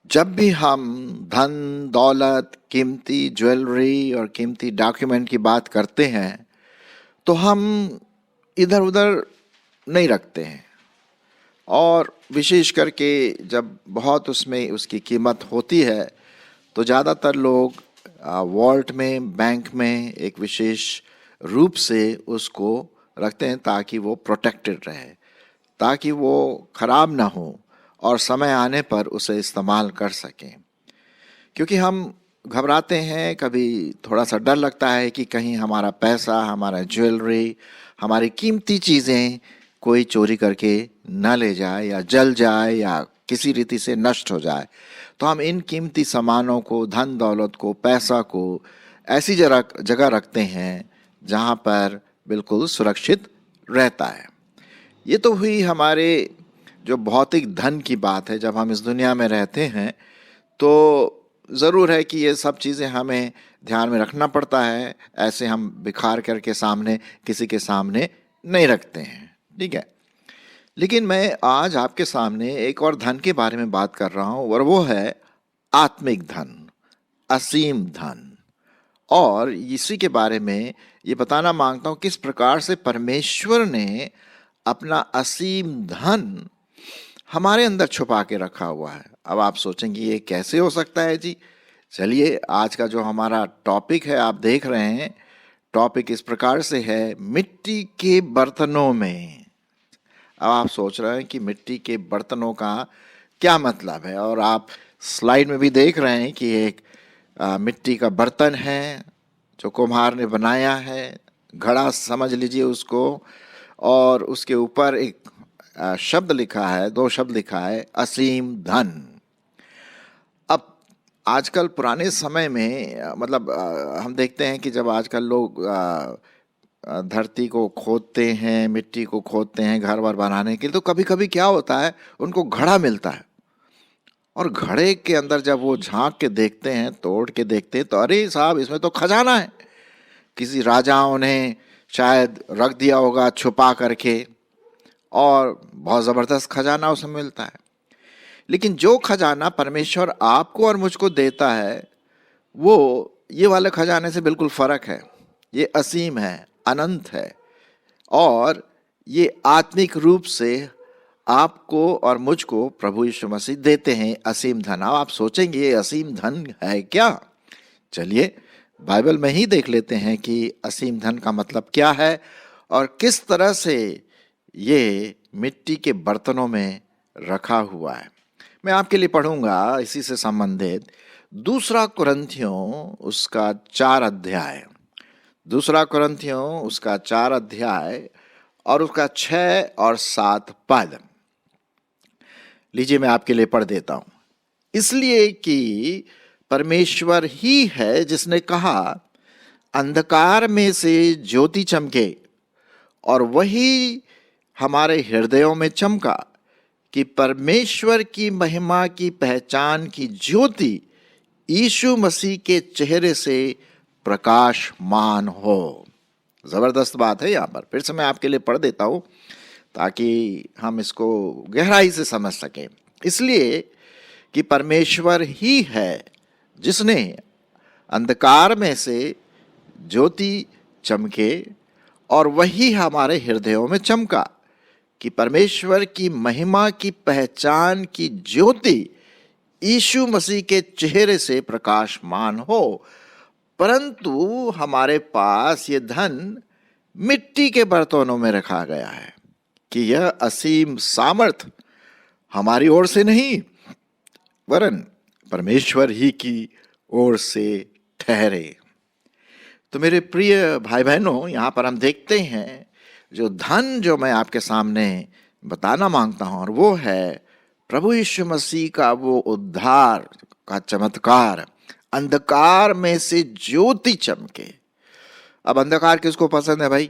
जब भी हम धन, दौलत, कीमती ज्वेलरी और कीमती डॉक्यूमेंट की बात करते हैं, तो हम इधर उधर नहीं रखते हैं। और विशेष करके जब बहुत उसमें उसकी कीमत होती है, तो ज़्यादातर लोग वॉल्ट में, बैंक में एक विशेष रूप से उसको रखते हैं ताकि वो प्रोटेक्टेड रहे, ताकि वो खराब ना हो और समय आने पर उसे इस्तेमाल कर सकें। क्योंकि हम घबराते हैं, कभी थोड़ा सा डर लगता है कि कहीं हमारा पैसा, हमारा ज्वेलरी, हमारी कीमती चीज़ें कोई चोरी करके न ले जाए या जल जाए या किसी रीति से नष्ट हो जाए। तो हम इन कीमती सामानों को, धन दौलत को, पैसा को ऐसी जगह जगह रखते हैं जहाँ पर बिल्कुल सुरक्षित रहता है। ये तो हुई हमारे जो भौतिक धन की बात है। जब हम इस दुनिया में रहते हैं तो ज़रूर है कि ये सब चीज़ें हमें ध्यान में रखना पड़ता है। ऐसे हम बिखार करके सामने किसी के सामने नहीं रखते हैं, ठीक है। लेकिन मैं आज आपके सामने एक और धन के बारे में बात कर रहा हूँ, और वो है आत्मिक धन, असीम धन। और इसी के बारे में ये बताना मांगता हूँ किस प्रकार से परमेश्वर ने अपना असीम धन हमारे अंदर छुपा के रखा हुआ है। अब आप सोचेंगे ये कैसे हो सकता है जी। चलिए, आज का जो हमारा टॉपिक है, आप देख रहे हैं, टॉपिक इस प्रकार से है, मिट्टी के बर्तनों में। अब आप सोच रहे हैं कि मिट्टी के बर्तनों का क्या मतलब है, और आप स्लाइड में भी देख रहे हैं कि एक मिट्टी का बर्तन है जो कुम्हार ने बनाया है, घड़ा समझ लीजिए उसको, और उसके ऊपर एक शब्द लिखा है, दो शब्द लिखा है, असीम धन। अब आजकल पुराने समय में मतलब हम देखते हैं कि जब आजकल लोग धरती को खोदते हैं, मिट्टी को खोदते हैं घर वर बनाने के लिए, तो कभी कभी क्या होता है, उनको घड़ा मिलता है, और घड़े के अंदर जब वो झांक के देखते हैं, तोड़ के देखते हैं, तो अरे साहब, इसमें तो खजाना है। किसी राजाओं ने शायद रख दिया होगा छुपा करके, और बहुत ज़बरदस्त खजाना उसमें मिलता है। लेकिन जो खजाना परमेश्वर आपको और मुझको देता है, वो ये वाले खजाने से बिल्कुल फ़र्क है। ये असीम है, अनंत है, और ये आत्मिक रूप से आपको और मुझको प्रभु यीशु मसीह देते हैं, असीम धन। अब आप सोचेंगे ये असीम धन है क्या? चलिए बाइबल में ही देख लेते हैं कि असीम धन का मतलब क्या है और किस तरह से ये मिट्टी के बर्तनों में रखा हुआ है। मैं आपके लिए पढ़ूंगा इसी से संबंधित दूसरा कुरिन्थियों उसका 4 अध्याय, दूसरा कुरिन्थियों उसका 4 अध्याय और उसका 6 और 7 पद। लीजिए मैं आपके लिए पढ़ देता हूं। इसलिए कि परमेश्वर ही है जिसने कहा, अंधकार में से ज्योति चमके, और वही हमारे हृदयों में चमका कि परमेश्वर की महिमा की पहचान की ज्योति यीशु मसीह के चेहरे से प्रकाशमान हो। जबरदस्त बात है। यहाँ पर फिर से मैं आपके लिए पढ़ देता हूं ताकि हम इसको गहराई से समझ सकें। इसलिए कि परमेश्वर ही है जिसने अंधकार में से ज्योति चमके, और वही हमारे हृदयों में चमका कि परमेश्वर की महिमा की पहचान की ज्योति यीशु मसीह के चेहरे से प्रकाशमान हो। परंतु हमारे पास ये धन मिट्टी के बर्तनों में रखा गया है कि यह असीम सामर्थ हमारी ओर से नहीं, वरन परमेश्वर ही की ओर से ठहरे। तो मेरे प्रिय भाई बहनों, यहाँ पर हम देखते हैं जो धन जो मैं आपके सामने बताना मांगता हूँ, और वो है प्रभु यीशु मसीह का वो उद्धार का चमत्कार, अंधकार में से ज्योति चमके। अब अंधकार किसको पसंद है भाई?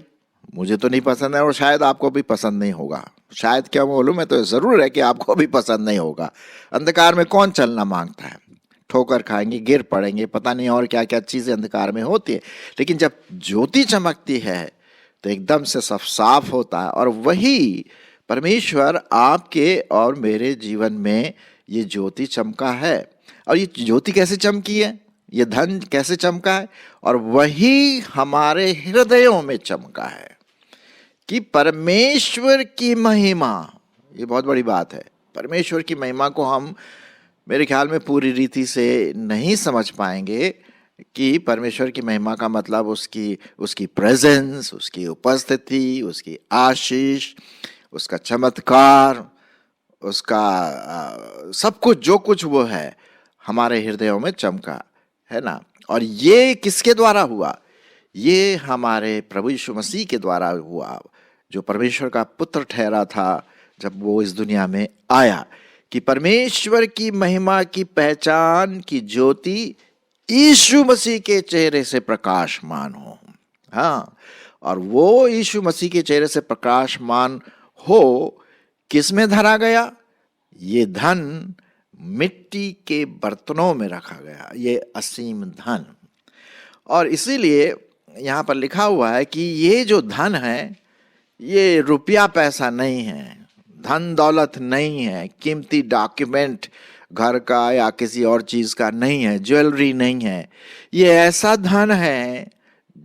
मुझे तो नहीं पसंद है, और शायद आपको भी पसंद नहीं होगा। शायद क्या बोलूं, मैं तो ज़रूर है कि आपको भी पसंद नहीं होगा। अंधकार में कौन चलना मांगता है? ठोकर खाएंगे, गिर पड़ेंगे, पता नहीं और क्या क्या चीज़ें अंधकार में होती है। लेकिन जब ज्योति चमकती है तो एकदम से सब साफ होता है, और वही परमेश्वर आपके और मेरे जीवन में ये ज्योति चमका है। और ये ज्योति कैसे चमकी है, ये धन कैसे चमका है, और वही हमारे हृदयों में चमका है कि परमेश्वर की महिमा, ये बहुत बड़ी बात है। परमेश्वर की महिमा को हम मेरे ख्याल में पूरी रीति से नहीं समझ पाएंगे कि परमेश्वर की महिमा का मतलब उसकी प्रेजेंस, उसकी उपस्थिति, उसकी आशीष, उसका चमत्कार, उसका सब कुछ, जो कुछ वो है हमारे हृदयों में चमका, है ना। और ये किसके द्वारा हुआ, ये हमारे प्रभु यीशु मसीह के द्वारा हुआ, जो परमेश्वर का पुत्र ठहरा था जब वो इस दुनिया में आया, कि परमेश्वर की महिमा की पहचान की ज्योति यीशु मसीह के चेहरे से प्रकाशमान हो। हाँ, और वो यीशु मसीह के चेहरे से प्रकाशमान हो किस में धरा गया, ये धन मिट्टी के बर्तनों में रखा गया, ये असीम धन। और इसीलिए यहाँ पर लिखा हुआ है कि ये जो धन है ये रुपया पैसा नहीं है, धन दौलत नहीं है, कीमती डॉक्यूमेंट घर का या किसी और चीज का नहीं है, ज्वेलरी नहीं है। ये ऐसा धन है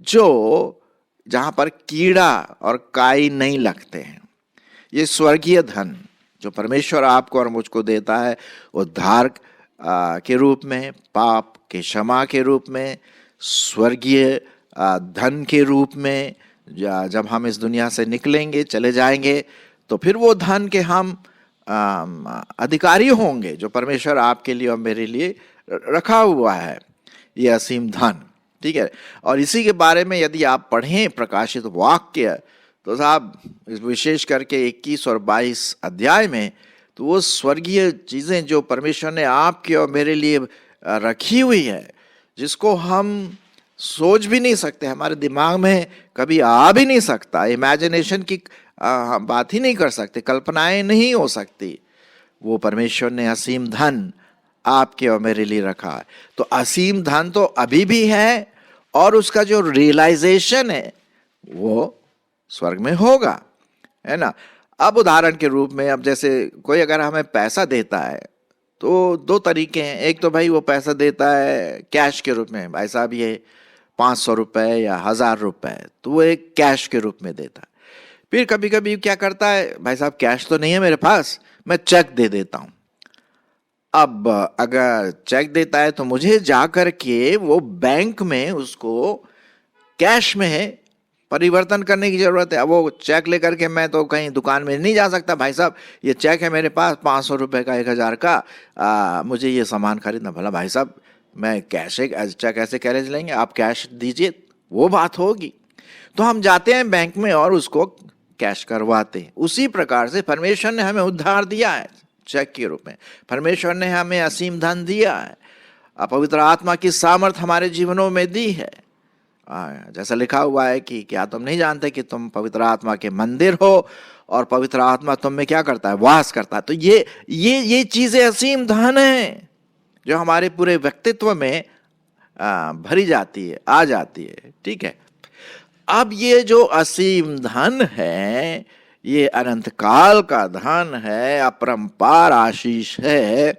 जो जहाँ पर कीड़ा और काई नहीं लगते हैं। ये स्वर्गीय धन जो परमेश्वर आपको और मुझको देता है, उद्धार के रूप में, पाप के क्षमा के रूप में, स्वर्गीय धन के रूप में। जब हम इस दुनिया से निकलेंगे, चले जाएंगे, तो फिर वो धन के हम अधिकारी होंगे जो परमेश्वर आपके लिए और मेरे लिए रखा हुआ है, ये असीम धन। ठीक है। और इसी के बारे में यदि आप पढ़ें प्रकाशित वाक्य, तो साहब विशेष करके 21 और 22 अध्याय में, तो वो स्वर्गीय चीज़ें जो परमेश्वर ने आपके और मेरे लिए रखी हुई है, जिसको हम सोच भी नहीं सकते, हमारे दिमाग में कभी आ भी नहीं सकता, इमेजिनेशन की हम बात ही नहीं कर सकते, कल्पनाएं नहीं हो सकती, वो परमेश्वर ने असीम धन आपके और मेरे लिए रखा है। तो असीम धन तो अभी भी है, और उसका जो रियलाइजेशन है वो स्वर्ग में होगा, है ना। अब उदाहरण के रूप में, अब जैसे कोई अगर हमें पैसा देता है तो दो तरीके हैं। एक तो भाई वो पैसा देता है कैश के रूप में, भाई साहब ये 500 रुपये या 1000 रुपये, तो वो एक कैश के रूप में देता है। फिर कभी कभी क्या करता है, भाई साहब कैश तो नहीं है मेरे पास, मैं चेक दे देता हूँ। अब अगर चेक देता है तो मुझे जाकर के वो बैंक में उसको कैश में परिवर्तन करने की जरूरत है। अब वो चेक लेकर के मैं तो कहीं दुकान में नहीं जा सकता, भाई साहब ये चेक है मेरे पास 500 रुपये का, 1000 का, मुझे ये सामान खरीदना। भला भाई साहब मैं चेक ऐसे कैसे लेंगे, आप कैश दीजिए, वो बात होगी। तो हम जाते हैं बैंक में और उसको कैश करवाते हैं। उसी प्रकार से परमेश्वर ने हमें उद्धार दिया है चेक के रूप में, परमेश्वर ने हमें असीम धन दिया है, पवित्र आत्मा की सामर्थ हमारे जीवनों में दी है। जैसा लिखा हुआ है कि क्या तुम नहीं जानते कि तुम पवित्र आत्मा के मंदिर हो और पवित्र आत्मा तुम में क्या करता है, वास करता है। तो ये चीजें असीम धन है जो हमारे पूरे व्यक्तित्व में भरी जाती है, आ जाती है। ठीक है। अब ये जो असीम धन है, ये अनंत काल का धन है, अपरंपार आशीष है,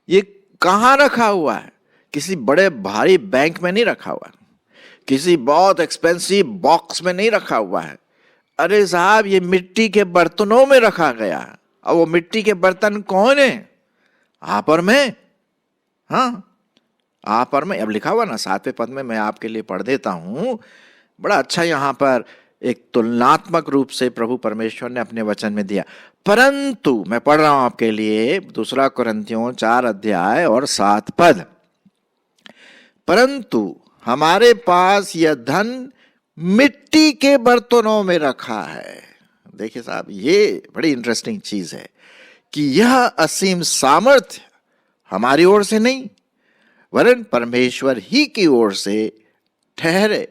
ये कहाँ रखा हुआ है? किसी बड़े भारी बैंक में नहीं रखा हुआ, किसी बहुत एक्सपेंसिव बॉक्स में नहीं रखा हुआ है। अरे साहब ये मिट्टी के बर्तनों में रखा गया। और वो मिट्टी के बर्तन कौन है? आप और मैं। हाँ, आप और मैं। अब लिखा हुआ ना 7वें पद में, मैं आपके लिए पढ़ देता हूं। बड़ा अच्छा यहाँ पर एक तुलनात्मक रूप से प्रभु परमेश्वर ने अपने वचन में दिया। परंतु मैं पढ़ रहा हूं आपके लिए 2 कुरिन्थियों 4 अध्याय और 7 पद। परंतु हमारे पास यह धन मिट्टी के बर्तनों में रखा है। देखिए साहब, ये बड़ी इंटरेस्टिंग चीज है कि यह असीम सामर्थ्य हमारी ओर से नहीं, वरन परमेश्वर ही की ओर से ठहरे।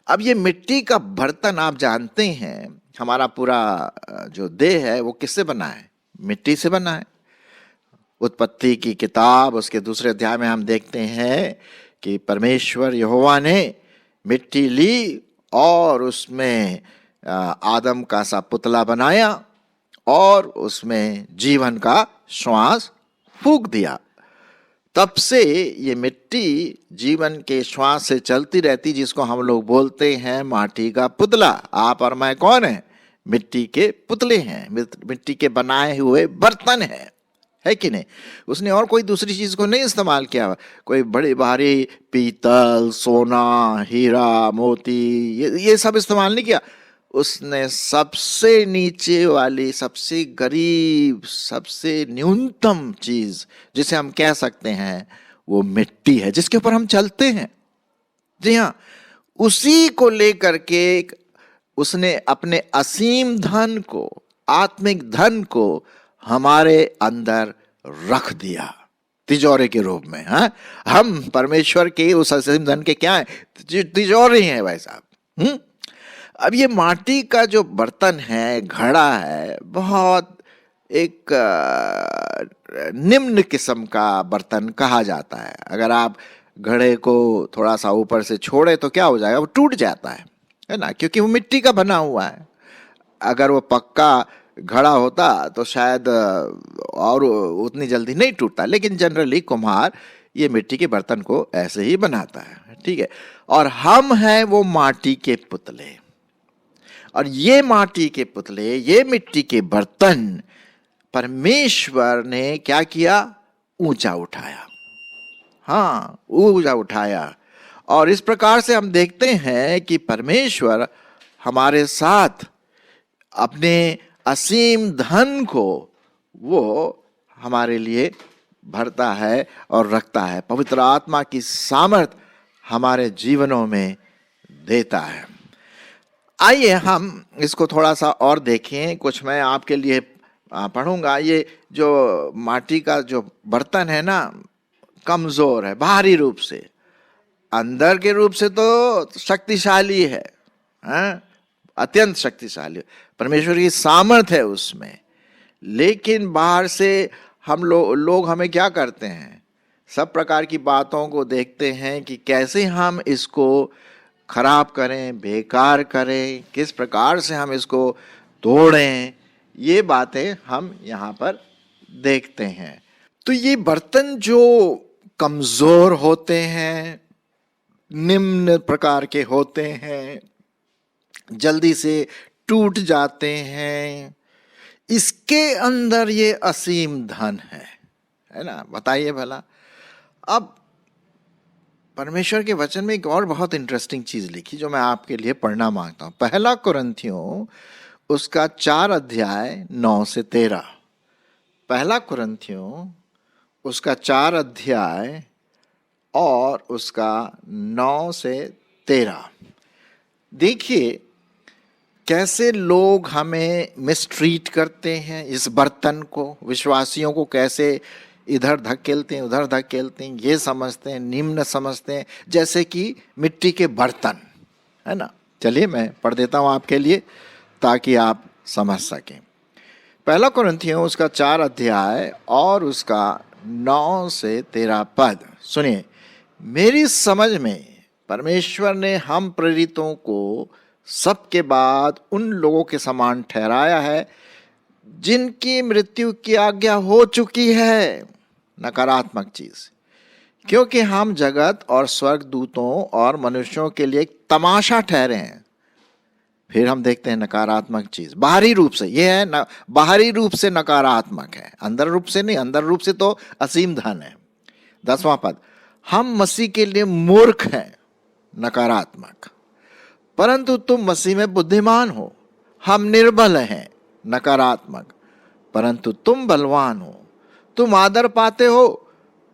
अब ये मिट्टी का बर्तन, आप जानते हैं हमारा पूरा जो देह है वो किससे बना है? मिट्टी से बना है। उत्पत्ति की किताब उसके 2 अध्याय में हम देखते हैं कि परमेश्वर यहोवा ने मिट्टी ली और उसमें आदम का सा पुतला बनाया और उसमें जीवन का श्वास फूंक दिया। तब से ये मिट्टी जीवन के श्वास से चलती रहती, जिसको हम लोग बोलते हैं माटी का पुतला। आप और मैं कौन है? मिट्टी के पुतले हैं, मिट्टी के बनाए हुए बर्तन हैं, है कि नहीं? उसने और कोई दूसरी चीज को नहीं इस्तेमाल किया, कोई बड़े भारी पीतल, सोना, हीरा, मोती, ये सब इस्तेमाल नहीं किया। उसने सबसे नीचे वाली, सबसे गरीब, सबसे न्यूनतम चीज जिसे हम कह सकते हैं वो मिट्टी है, जिसके ऊपर हम चलते हैं। जी हाँ, उसी को लेकर के उसने अपने असीम धन को, आत्मिक धन को हमारे अंदर रख दिया तिजोरी के रूप में। हाँ, हम परमेश्वर के उस असीम धन के क्या है? तिजोरी हैं भाई साहब। अब ये माटी का जो बर्तन है, घड़ा है, बहुत एक निम्न किस्म का बर्तन कहा जाता है। अगर आप घड़े को थोड़ा सा ऊपर से छोड़े तो क्या हो जाएगा? वो टूट जाता है ना, क्योंकि वो मिट्टी का बना हुआ है। अगर वो पक्का घड़ा होता तो शायद और उतनी जल्दी नहीं टूटता, लेकिन जनरली कुम्हार ये मिट्टी के बर्तन को ऐसे ही बनाता है, ठीक है। और हम हैं वो माटी के पुतले, और ये माटी के पुतले, ये मिट्टी के बर्तन परमेश्वर ने क्या किया? ऊंचा उठाया। हाँ, ऊंचा उठाया। और इस प्रकार से हम देखते हैं कि परमेश्वर हमारे साथ अपने असीम धन को वो हमारे लिए भरता है और रखता है। पवित्र आत्मा की सामर्थ हमारे जीवनों में देता है। आइए हम इसको थोड़ा सा और देखें। कुछ मैं आपके लिए पढ़ूंगा। ये जो माटी का जो बर्तन है ना, कमजोर है बाहरी रूप से, अंदर के रूप से तो शक्तिशाली है, अत्यंत शक्तिशाली, परमेश्वर की सामर्थ है उसमें। लेकिन बाहर से हम लोग हमें क्या करते हैं? सब प्रकार की बातों को देखते हैं कि कैसे हम इसको खराब करें, बेकार करें, किस प्रकार से हम इसको तोड़ें, ये बातें हम यहाँ पर देखते हैं। तो ये बर्तन जो कमजोर होते हैं, निम्न प्रकार के होते हैं, जल्दी से टूट जाते हैं, इसके अंदर ये असीम धन है ना? बताइए भला। अब परमेश्वर के वचन में एक और बहुत इंटरेस्टिंग चीज लिखी जो मैं आपके लिए पढ़ना मांगता हूं। पहला कुरिन्थियों उसका 4 अध्याय 9 से 13। पहला कुरिन्थियों उसका 4 अध्याय और उसका 9 से 13। देखिए कैसे लोग हमें मिसट्रीट करते हैं, इस बर्तन को, विश्वासियों को कैसे इधर धकेलते हैं, उधर धकेलते हैं, ये समझते हैं, निम्न समझते हैं, जैसे कि मिट्टी के बर्तन, है ना। चलिए मैं पढ़ देता हूँ आपके लिए ताकि आप समझ सकें। पहला कुरिन्थियों उसका 4 अध्याय और उसका 9 से 13 पद सुनिए। मेरी समझ में परमेश्वर ने हम प्रेरितों को सबके बाद उन लोगों के समान ठहराया है जिनकी मृत्यु की आज्ञा हो चुकी है। नकारात्मक चीज, क्योंकि हम जगत और स्वर्गदूतों और मनुष्यों के लिए एक तमाशा ठहरे हैं। फिर हम देखते हैं नकारात्मक चीज, बाहरी रूप से ये है न, बाहरी रूप से नकारात्मक है, अंदर रूप से नहीं। अंदर रूप से तो असीम धन है। 10वां पद, हम मसीह के लिए मूर्ख हैं, नकारात्मक, परंतु तुम मसीह में बुद्धिमान हो। हम निर्बल हैं, नकारात्मक, परंतु तुम बलवान हो। तुम आदर पाते हो,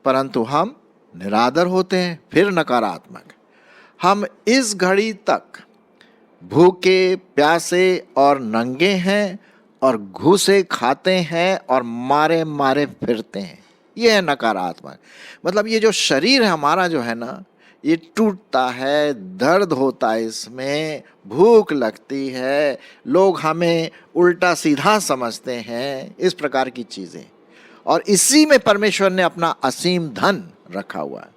परंतु हम निरादर होते हैं, फिर नकारात्मक। हम इस घड़ी तक भूखे, प्यासे और नंगे हैं और घूसे खाते हैं और मारे मारे फिरते हैं। यह है नकारात्मक। मतलब ये जो शरीर है हमारा जो है ना, ये टूटता है, दर्द होता है, इसमें भूख लगती है, लोग हमें उल्टा सीधा समझते हैं, इस प्रकार की चीजें। और इसी में परमेश्वर ने अपना असीम धन रखा हुआ है।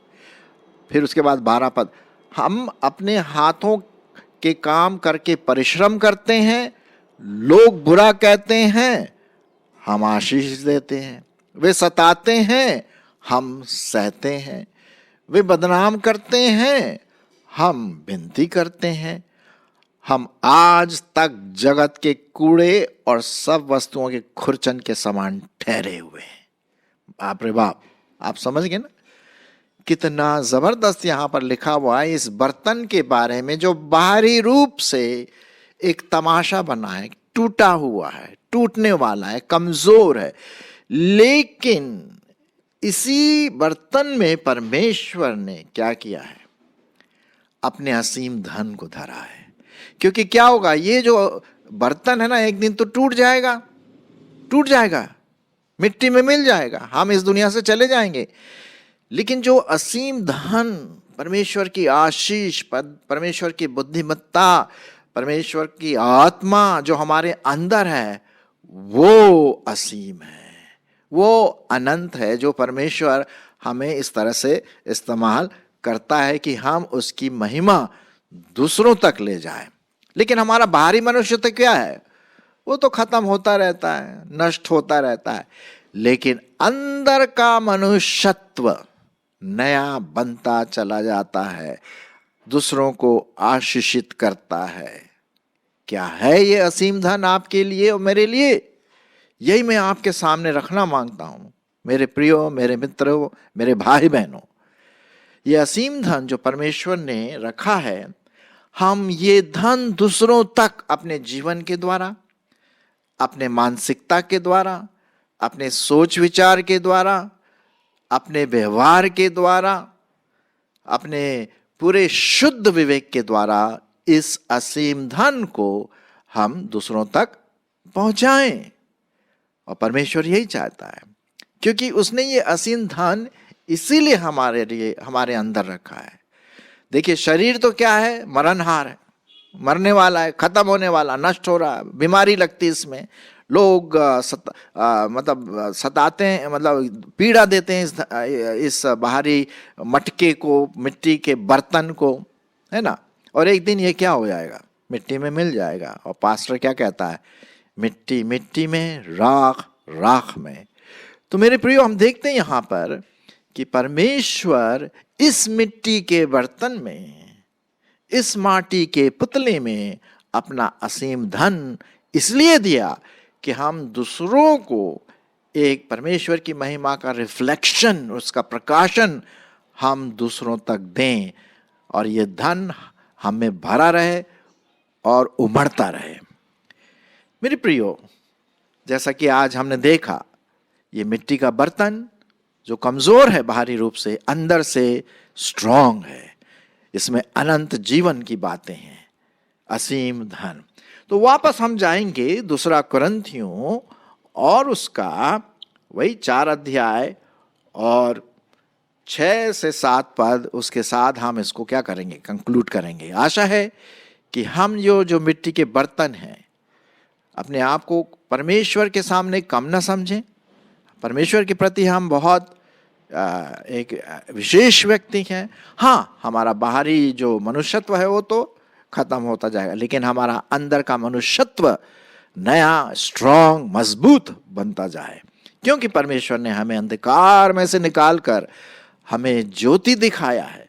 फिर उसके बाद 12 पद, हम अपने हाथों के काम करके परिश्रम करते हैं, लोग बुरा कहते हैं, हम आशीष देते हैं। वे सताते हैं, हम सहते हैं। वे बदनाम करते हैं, हम विनती करते हैं। हम आज तक जगत के कूड़े और सब वस्तुओं के खुरचन के समान ठहरे हुए हैं। बाप रे बाप, आप समझ गए ना कितना जबरदस्त यहां पर लिखा हुआ है इस बर्तन के बारे में, जो बाहरी रूप से एक तमाशा बना है, टूटा हुआ है, टूटने वाला है, कमजोर है, लेकिन इसी बर्तन में परमेश्वर ने क्या किया है? अपने असीम धन को धरा है। क्योंकि क्या होगा, ये जो बर्तन है ना, एक दिन तो टूट जाएगा, टूट जाएगा, मिट्टी में मिल जाएगा, हम इस दुनिया से चले जाएंगे। लेकिन जो असीम धन, परमेश्वर की आशीष, परमेश्वर की बुद्धिमत्ता, परमेश्वर की आत्मा जो हमारे अंदर है, वो असीम है, वो अनंत है, जो परमेश्वर हमें इस तरह से इस्तेमाल करता है कि हम उसकी महिमा दूसरों तक ले जाएं। लेकिन हमारा बाहरी मनुष्य तो क्या है, वो तो खत्म होता रहता है, नष्ट होता रहता है। लेकिन अंदर का मनुष्यत्व नया बनता चला जाता है, दूसरों को आशीषित करता है। क्या है ये असीम धन आपके लिए और मेरे लिए? यही मैं आपके सामने रखना मांगता हूं मेरे प्रियो, मेरे मित्रों, मेरे भाई बहनों। ये असीम धन जो परमेश्वर ने रखा है, हम ये धन दूसरों तक अपने जीवन के द्वारा, अपने मानसिकता के द्वारा, अपने सोच विचार के द्वारा, अपने व्यवहार के द्वारा, अपने पूरे शुद्ध विवेक के द्वारा इस असीम धन को हम दूसरों तक पहुंचाएं। और परमेश्वर यही चाहता है, क्योंकि उसने ये असीम धन इसीलिए हमारे लिए, हमारे अंदर रखा है। देखिए, शरीर तो क्या है, मरणहार है, मरने वाला है, खत्म होने वाला, नष्ट हो रहा है, बीमारी लगती है इसमें, लोग मतलब सताते हैं, मतलब पीड़ा देते हैं इस बाहरी मटके को, मिट्टी के बर्तन को, है ना। और एक दिन ये क्या हो जाएगा, मिट्टी में मिल जाएगा। और पास्टर क्या कहता है, मिट्टी मिट्टी में, राख राख में। तो मेरे प्रियो, हम देखते हैं यहाँ पर कि परमेश्वर इस मिट्टी के बर्तन में, इस माटी के पुतले में अपना असीम धन इसलिए दिया कि हम दूसरों को एक परमेश्वर की महिमा का रिफ्लेक्शन, उसका प्रकाशन हम दूसरों तक दें, और ये धन हम में भरा रहे और उमड़ता रहे। मेरे प्रियो, जैसा कि आज हमने देखा, ये मिट्टी का बर्तन जो कमजोर है बाहरी रूप से, अंदर से स्ट्रांग है, इसमें अनंत जीवन की बातें हैं, असीम धन। तो वापस हम जाएंगे दूसरा कुरिन्थियों और उसका वही 4 अध्याय और 6 से 7 पद, उसके साथ हम इसको क्या करेंगे, कंक्लूड करेंगे। आशा है कि हम जो मिट्टी के बर्तन हैं, अपने आप को परमेश्वर के सामने कम ना समझें। परमेश्वर के प्रति हम बहुत एक विशेष व्यक्ति हैं। हाँ, हमारा बाहरी जो मनुष्यत्व है वो तो खत्म होता जाएगा, लेकिन हमारा अंदर का मनुष्यत्व नया, स्ट्रांग, मजबूत बनता जाए, क्योंकि परमेश्वर ने हमें अंधकार में से निकालकर हमें ज्योति दिखाया है।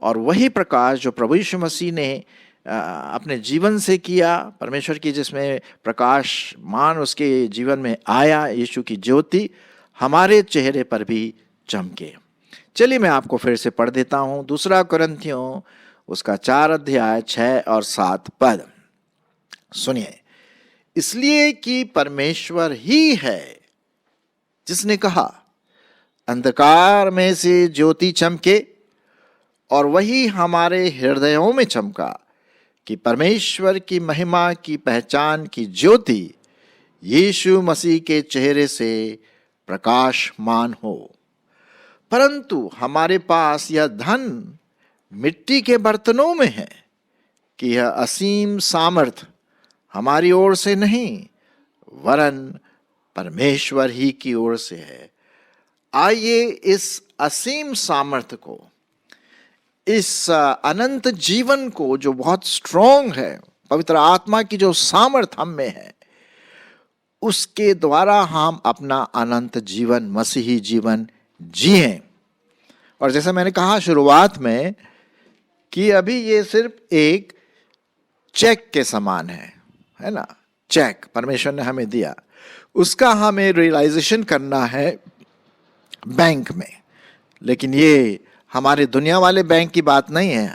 और वही प्रकाश जो प्रभु यीशु मसीह ने अपने जीवन से किया, परमेश्वर की जिसमें प्रकाश मान उसके जीवन में आया, यीशु की ज्योति हमारे चेहरे पर भी चमके। चलिए मैं आपको फिर से पढ़ देता हूं, दूसरा कुरिन्थियों उसका 4 अध्याय 6 और 7 पद सुनिए। इसलिए कि परमेश्वर ही है जिसने कहा, अंधकार में से ज्योति चमके, और वही हमारे हृदयों में चमका कि परमेश्वर की महिमा की पहचान की ज्योति यीशु मसीह के चेहरे से प्रकाशमान हो। परंतु हमारे पास यह धन मिट्टी के बर्तनों में है कि यह असीम सामर्थ हमारी ओर से नहीं, वरन परमेश्वर ही की ओर से है। आइए इस असीम सामर्थ को, इस अनंत जीवन को जो बहुत स्ट्रांग है, पवित्र आत्मा की जो सामर्थ हम में है, उसके द्वारा हम अपना अनंत जीवन, मसीही जीवन जिएं। और जैसा मैंने कहा शुरुआत में कि अभी ये सिर्फ एक चेक के समान है ना। चेक परमेश्वर ने हमें दिया, उसका हमें रियलाइजेशन करना है बैंक में। लेकिन ये हमारे दुनिया वाले बैंक की बात नहीं है,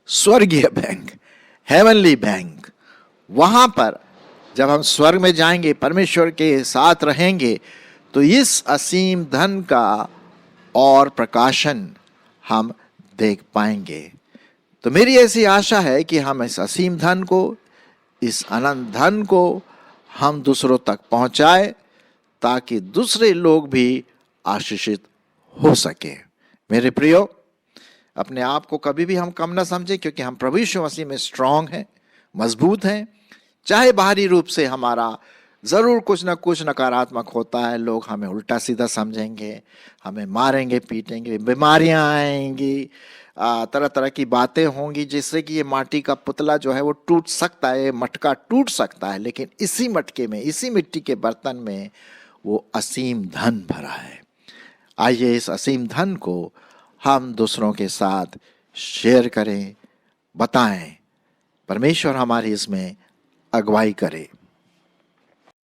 स्वर्गीय बैंक, हेवनली बैंक। वहां पर जब हम स्वर्ग में जाएंगे, परमेश्वर के साथ रहेंगे, तो इस असीम धन का और प्रकाशन हम देख पाएंगे। तो मेरी ऐसी आशा है कि हम इस असीम धन को, इस अनंत धन को हम दूसरों तक पहुंचाए, ताकि दूसरे लोग भी आशीषित हो सके। मेरे प्रियो, अपने आप को कभी भी हम कम ना समझें, क्योंकि हम प्रभु यीशु मसीह में स्ट्रांग हैं, मजबूत हैं। चाहे बाहरी रूप से हमारा जरूर कुछ ना कुछ नकारात्मक होता है, लोग हमें उल्टा सीधा समझेंगे, हमें मारेंगे पीटेंगे, बीमारियां आएंगी, तरह तरह की बातें होंगी, जिससे कि ये माटी का पुतला जो है वो टूट सकता है, मटका टूट सकता है। लेकिन इसी मटके में, इसी मिट्टी के बर्तन में वो असीम धन भरा है। आइए इस असीम धन को हम दूसरों के साथ शेयर करें, बताएं। परमेश्वर हमारी इसमें अगुवाई करे।